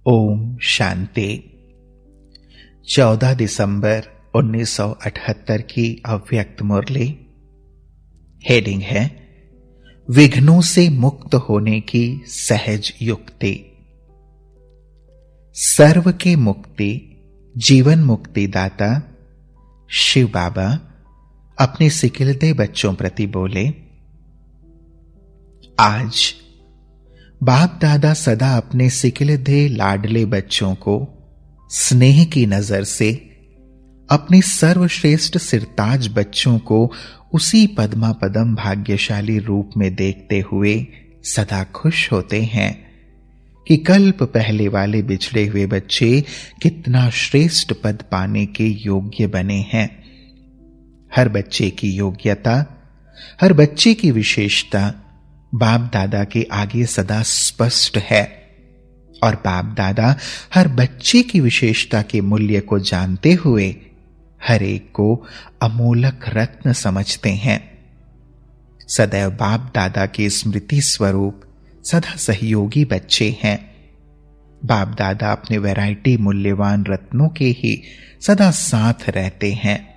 ओम शांति। 14 दिसंबर 1978 की अव्यक्त मुरली। हेडिंग है विघ्नों से मुक्त होने की सहज युक्ति। सर्व के मुक्ति जीवन मुक्ति दाता शिव बाबा अपने सिकिलदे बच्चों प्रति बोले, आज बाप दादा सदा अपने सिकिलदे लाडले बच्चों को स्नेह की नजर से अपने सर्वश्रेष्ठ सिरताज बच्चों को उसी पद्मा पदम भाग्यशाली रूप में देखते हुए सदा खुश होते हैं कि कल्प पहले वाले बिछड़े हुए बच्चे कितना श्रेष्ठ पद पाने के योग्य बने हैं। हर बच्चे की योग्यता, हर बच्चे की विशेषता बाप दादा के आगे सदा स्पष्ट है और बाप दादा हर बच्चे की विशेषता के मूल्य को जानते हुए हर एक को अमूलक रत्न समझते हैं। सदैव बाप दादा के स्मृति स्वरूप सदा सहयोगी बच्चे हैं। बाप दादा अपने वैरायटी मूल्यवान रत्नों के ही सदा साथ रहते हैं।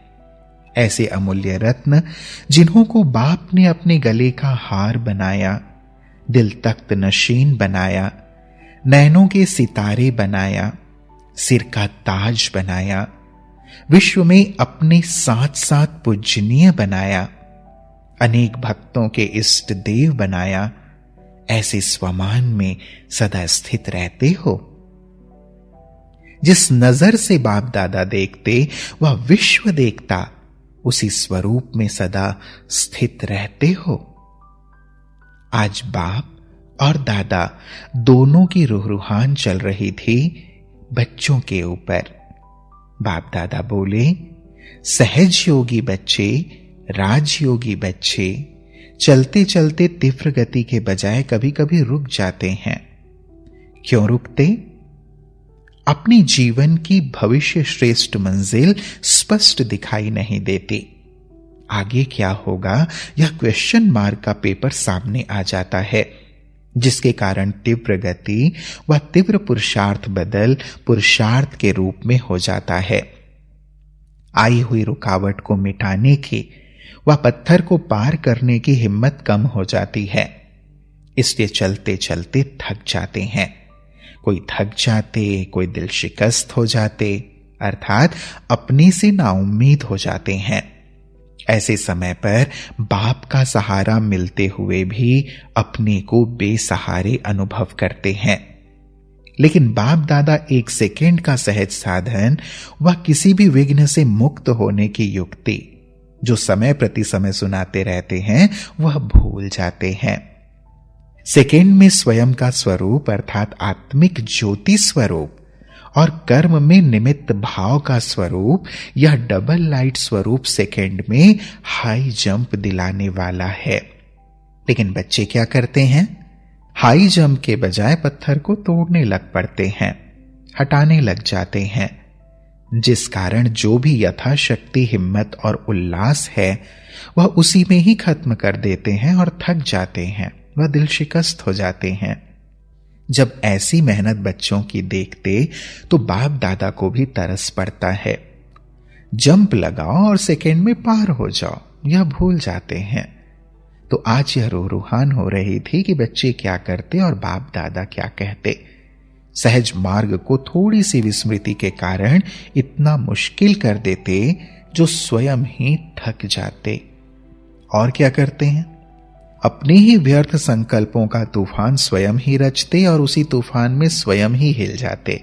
ऐसे अमूल्य रत्न जिन्हों को बाप ने अपने गले का हार बनाया, दिल तख्त नशीन बनाया, नैनों के सितारे बनाया, सिर का ताज बनाया, विश्व में अपने साथ साथ पूजनीय बनाया, अनेक भक्तों के इष्ट देव बनाया, ऐसे स्वमान में सदा स्थित रहते हो। जिस नजर से बाप दादा देखते वह विश्व देखता, उसी स्वरूप में सदा स्थित रहते हो। आज बाप और दादा दोनों की रूहान चल रही थी बच्चों के ऊपर। बाप दादा बोले, सहज योगी बच्चे, राजयोगी बच्चे चलते चलते तीव्र गति के बजाय कभी कभी रुक जाते हैं। क्यों रुकते? अपनी जीवन की भविष्य श्रेष्ठ मंजिल स्पष्ट दिखाई नहीं देती। आगे क्या होगा यह क्वेश्चन मार्क का पेपर सामने आ जाता है, जिसके कारण तीव्र गति व तीव्र पुरुषार्थ बदल पुरुषार्थ के रूप में हो जाता है। आई हुई रुकावट को मिटाने की व पत्थर को पार करने की हिम्मत कम हो जाती है, इसलिए चलते चलते थक जाते हैं। कोई थक जाते, कोई दिल शिकस्त हो जाते, अर्थात अपने से नाउम्मीद हो जाते हैं। ऐसे समय पर बाप का सहारा मिलते हुए भी अपने को बेसहारे अनुभव करते हैं। लेकिन बाप दादा एक सेकेंड का सहज साधन व किसी भी विघ्न से मुक्त होने की युक्ति जो समय प्रति समय सुनाते रहते हैं वह भूल जाते हैं। सेकेंड में स्वयं का स्वरूप अर्थात आत्मिक ज्योति स्वरूप और कर्म में निमित्त भाव का स्वरूप, यह डबल लाइट स्वरूप सेकेंड में हाई जंप दिलाने वाला है। लेकिन बच्चे क्या करते हैं? हाई जंप के बजाय पत्थर को तोड़ने लग पड़ते हैं, हटाने लग जाते हैं, जिस कारण जो भी यथाशक्ति हिम्मत और उल्लास है वह उसी में ही खत्म कर देते हैं और थक जाते हैं, वह दिल शिकस्त हो जाते हैं। जब ऐसी मेहनत बच्चों की देखते तो बाप दादा को भी तरस पड़ता है। जंप लगाओ और सेकेंड में पार हो जाओ, यह भूल जाते हैं। तो आज यह रूहान हो रही थी कि बच्चे क्या करते और बाप दादा क्या कहते। सहज मार्ग को थोड़ी सी विस्मृति के कारण इतना मुश्किल कर देते जो स्वयं ही थक जाते। और क्या करते हैं? अपने ही व्यर्थ संकल्पों का तूफान स्वयं ही रचते और उसी तूफान में स्वयं ही हिल जाते।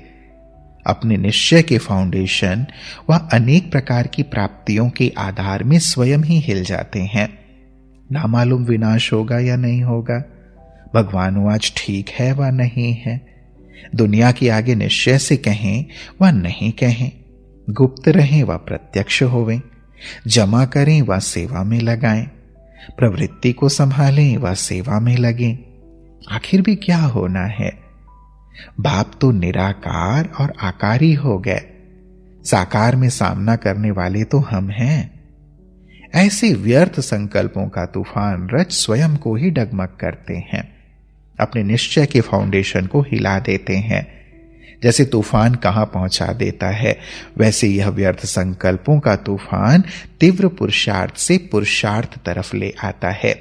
अपने निश्चय के फाउंडेशन व अनेक प्रकार की प्राप्तियों के आधार में स्वयं ही हिल जाते हैं। ना मालूम विनाश होगा या नहीं होगा, भगवान आज ठीक है व नहीं है, दुनिया के आगे निश्चय से कहें व नहीं कहें, गुप्त रहें व प्रत्यक्ष होवें, जमा करें व सेवा में लगाएं, प्रवृत्ति को संभालें व सेवा में लगें। आखिर भी क्या होना है? बाप तो निराकार और आकारी हो गए, साकार में सामना करने वाले तो हम हैं। ऐसे व्यर्थ संकल्पों का तूफान रच स्वयं को ही डगमग करते हैं, अपने निश्चय के फाउंडेशन को हिला देते हैं, जैसे तूफान कहां पहुंचा देता है, वैसे यह व्यर्थ संकल्पों का तूफान तीव्र पुरुषार्थ से पुरुषार्थ तरफ ले आता है।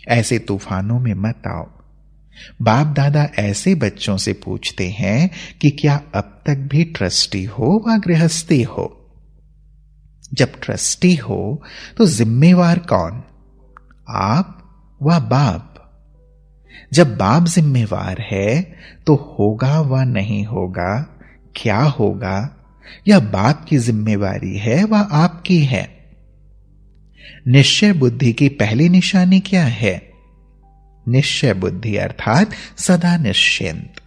ऐसे तूफानों में मत आओ। बाप दादा ऐसे बच्चों से पूछते हैं कि क्या अब तक भी ट्रस्टी हो व गृहस्थी हो? जब ट्रस्टी हो तो जिम्मेवार कौन? आप व बाप। जब बाप जिम्मेवार है तो होगा व नहीं होगा, क्या होगा, यह बाप की जिम्मेवारी है व आपकी है। निश्चय बुद्धि की पहली निशानी क्या है? निश्चय बुद्धि अर्थात सदा निश्चिंत।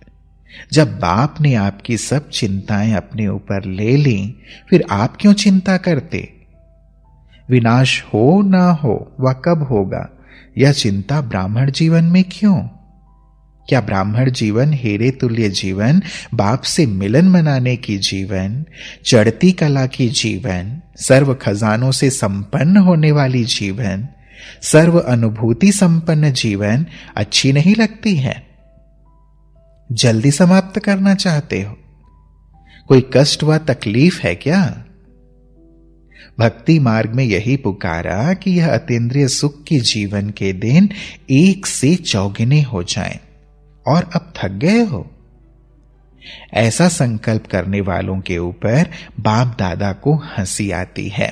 जब बाप ने आपकी सब चिंताएं अपने ऊपर ले ली, फिर आप क्यों चिंता करते? विनाश हो ना हो व कब होगा, यह चिंता ब्राह्मण जीवन में क्यों? क्या ब्राह्मण जीवन हीरे तुल्य जीवन, बाप से मिलन मनाने की जीवन, चढ़ती कला की जीवन, सर्व खजानों से संपन्न होने वाली जीवन, सर्व अनुभूति संपन्न जीवन अच्छी नहीं लगती है? जल्दी समाप्त करना चाहते हो? कोई कष्ट व तकलीफ है क्या? भक्ति मार्ग में यही पुकारा कि यह अतीन्द्रिय सुख की जीवन के दिन 1 से चौगुने हो जाएं, और अब थक गए हो? ऐसा संकल्प करने वालों के ऊपर बाप दादा को हंसी आती है।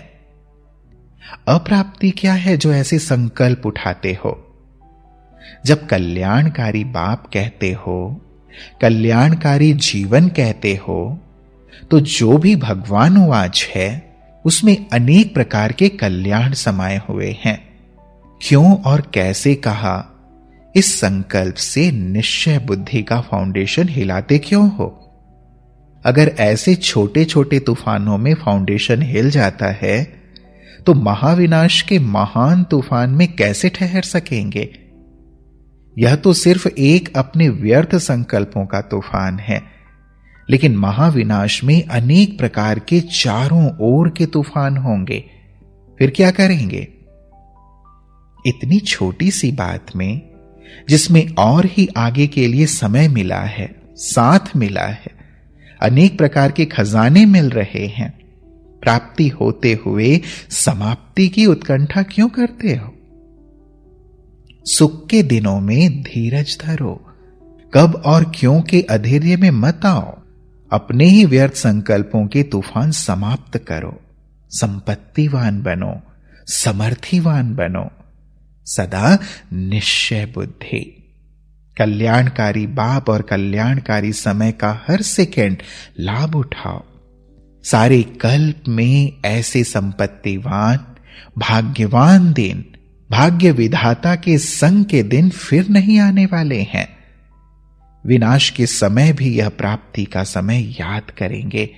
अप्राप्ति क्या है जो ऐसे संकल्प उठाते हो? जब कल्याणकारी बाप कहते हो, कल्याणकारी जीवन कहते हो, तो जो भी भगवानुवाच है उसमें अनेक प्रकार के कल्याण समाये हुए हैं। क्यों और कैसे कहा, इस संकल्प से निश्चय बुद्धि का फाउंडेशन हिलाते क्यों हो? अगर ऐसे छोटे छोटे तूफानों में फाउंडेशन हिल जाता है तो महाविनाश के महान तूफान में कैसे ठहर सकेंगे? यह तो सिर्फ एक अपने व्यर्थ संकल्पों का तूफान है, लेकिन महाविनाश में अनेक प्रकार के चारों ओर के तूफान होंगे। फिर क्या करेंगे? इतनी छोटी सी बात में, जिसमें और ही आगे के लिए समय मिला है, साथ मिला है, अनेक प्रकार के खजाने मिल रहे हैं, प्राप्ति होते हुए समाप्ति की उत्कंठा क्यों करते हो? सुख के दिनों में धीरज धरो, कब और क्यों के अधैर्य में मत आओ। अपने ही व्यर्थ संकल्पों के तूफान समाप्त करो, संपत्तिवान बनो, समर्थिवान बनो, सदा निश्चय बुद्धि। कल्याणकारी बाप और कल्याणकारी समय का हर सेकंड लाभ उठाओ। सारे कल्प में ऐसे संपत्तिवान भाग्यवान दिन, भाग्य विधाता के संग के दिन फिर नहीं आने वाले हैं। विनाश के समय भी यह प्राप्ति का समय याद करेंगे।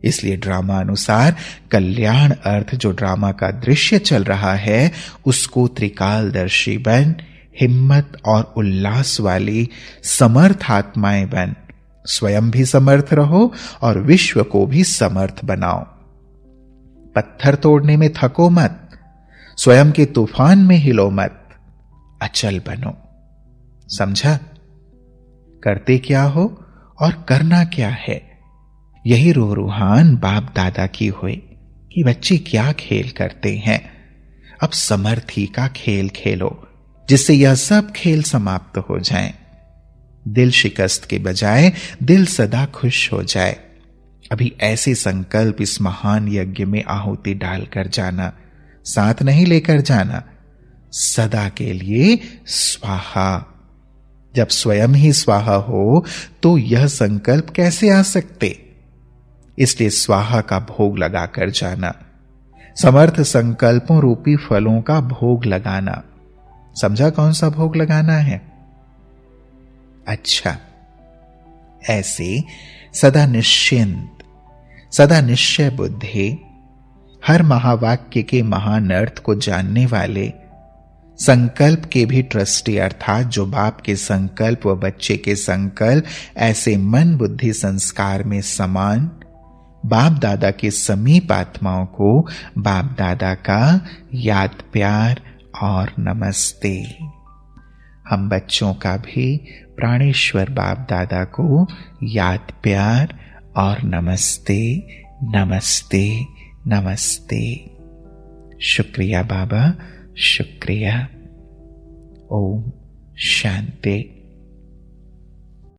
इसलिए ड्रामा अनुसार कल्याण अर्थ जो ड्रामा का दृश्य चल रहा है, उसको त्रिकालदर्शी बन, हिम्मत और उल्लास वाली समर्थ आत्माएं बन, स्वयं भी समर्थ रहो और विश्व को भी समर्थ बनाओ। पत्थर तोड़ने में थको मत, स्वयं के तूफान में हिलो मत, अचल बनो। समझा? करते क्या हो और करना क्या है, यही रूहान बाप दादा की हुई कि बच्चे क्या खेल करते हैं। अब समर्थी का खेल खेलो, जिससे यह सब खेल समाप्त हो जाएं। दिल शिकस्त के बजाय दिल सदा खुश हो जाए। अभी ऐसे संकल्प इस महान यज्ञ में आहुति डालकर जाना, साथ नहीं लेकर जाना। सदा के लिए स्वाहा। जब स्वयं ही स्वाहा हो तो यह संकल्प कैसे आ सकते? इसलिए स्वाहा का भोग लगाकर जाना, समर्थ संकल्पों रूपी फलों का भोग लगाना। समझा कौन सा भोग लगाना है? अच्छा, ऐसे सदा निश्चिंत, सदा निश्चय बुद्धि, हर महावाक्य के महान अर्थ को जानने वाले, संकल्प के भी ट्रस्टी अर्थात जो बाप के संकल्प व बच्चे के संकल्प ऐसे मन बुद्धि संस्कार में समान, बाप दादा के समीप आत्माओं को बाप दादा का याद प्यार और नमस्ते। हम बच्चों का भी प्राणेश्वर बाप दादा को याद प्यार और नमस्ते नमस्ते नमस्ते। शुक्रिया बाबा, शुक्रिया। ओम शांति।